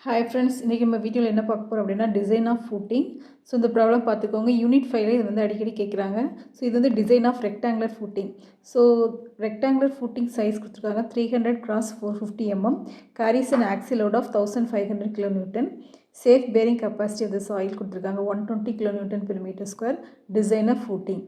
Hi friends, இன்றைக்கி நம்ம வீடியோவில் என்ன பார்க்க போகிறோம் அப்படின்னா டிசைன் ஆஃப் ஃபூட்டிங். ஸோ இந்த ப்ராப்ளம் பார்த்துக்கோங்க. யூனிட் 5 இது வந்து அடிக்கடி கேட்குறாங்க. ஸோ இது வந்து design of rectangular footing. So rectangular footing size கொடுத்துருக்காங்க 300 x 450 mm, carries and axial load of 1500 kN, safe bearing capacity of the soil கொடுத்துருக்காங்க 120 kN/m², design of footing.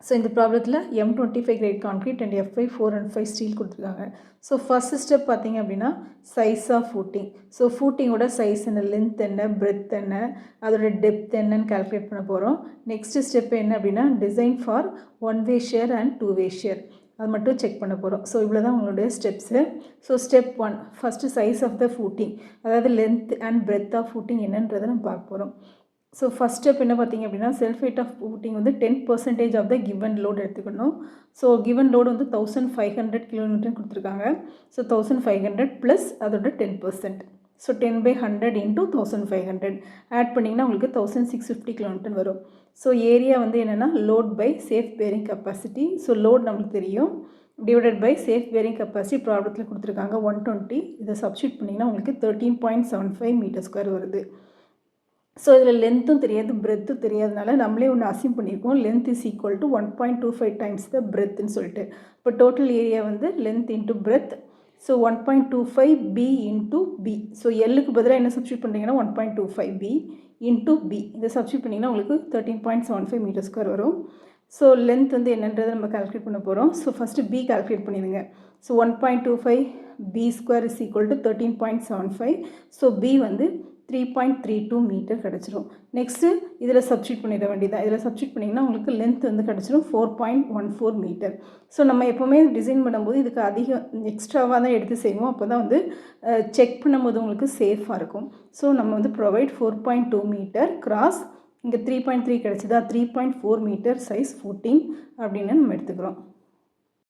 So இந்த ப்ராப்ளத்தில் M25 grade concrete and FI 4 and 5 steel கொடுத்துருக்காங்க. So first step பார்த்திங்க அப்படின்னா size of footing. So ஃபூட்டிங்கோட size என்ன, length என்ன, breadth என்ன, அதோட டெப்த் என்னன்னு கால்குலேட் பண்ண போகிறோம். நெக்ஸ்ட் ஸ்டெப் என்ன அப்படின்னா design for 1-way shear and 2-way shear, அது மட்டும் செக் பண்ண போகிறோம். ஸோ இவ்வளோ தான் உங்களுடைய steps. So step 1 first size of the footing, அதாவது length and breadth of footing என்னன்றதை நம்ம பார்க்க போகிறோம். ஸோ ஃபஸ்ட் ஸ்டெப் என்ன பார்த்திங்க அப்படின்னா செல்ஃப் வெயிட் ஆஃப் ஃபூட்டிங் வந்து 10% ஆஃப் த கிவன் லோட் எடுத்துக்கணும். ஸோ கிவன் லோடு வந்து 1500 kN கொடுத்துருக்காங்க. ஸோ 1500 ப்ளஸ் அதோட 10%. ஸோ 10/100 இன்ட்டு 1500 ஆட் பண்ணிங்கன்னா உங்களுக்கு 1650 kN வரும். ஸோ ஏரியா வந்து என்னென்னா load by safe bearing capacity. So load நம்மளுக்கு தெரியும், divided by safe bearing capacity ப்ராப்ளத்தில் கொடுத்துருக்காங்க 120. இதை சப்ஸ்டியூட் பண்ணிங்கன்னா உங்களுக்கு 13.75 m² வருது. ஸோ இதில் லென்த்தும் தெரியாது, பிரெத்தும் தெரியாதனால நம்மளே ஒன்று அசியூம் பண்ணியிருக்கோம், length is equal to 1.25 times the பிரெத்துன்னு சொல்லிட்டு. இப்போ டோட்டல் ஏரியா வந்து length into breadth. So 1.25 B into B. So எல்லுக்கு பதிலாக என்ன சப்ஸ்டியூட் பண்ணுறீங்கன்னா 1.25 B இன்ட்டு B. இதை சப்ஸ்டியூட் பண்ணிங்கன்னா உங்களுக்கு 13.75 m² வரும். ஸோ லென்த் வந்து என்னன்றதை நம்ம கால்குலேட் பண்ண போகிறோம். ஸோ ஃபஸ்ட்டு B கால்குலேட் பண்ணிடுங்க. So 1.25 B² is equal to 13.75. So B வந்து 3.32 மீட்டர் கிடச்சிரும். நெக்ஸ்ட்டு இதில் சப்ஸ்டியூட் பண்ணிட வேண்டியதான். இதில் சப்ஸ்டியூட் பண்ணிங்கன்னா உங்களுக்கு லென்த் வந்து கிடச்சிரும் 4.14 மீட்டர். ஸோ நம்ம எப்போவுமே டிசைன் பண்ணும்போது இதுக்கு அதிகம் எக்ஸ்ட்ராவாக தான் எடுத்து செய்வோம். அப்போ தான் வந்து செக் பண்ணும்போது உங்களுக்கு சேஃபாக இருக்கும். ஸோ நம்ம வந்து ப்ரொவைட் 4.2 மீட்டர் கிராஸ், இங்கே 3.3 கிடச்சிதா, 3.4 மீட்டர் சைஸ் ஃபூட்டிங் அப்படின்னு நம்ம எடுத்துக்கிறோம்.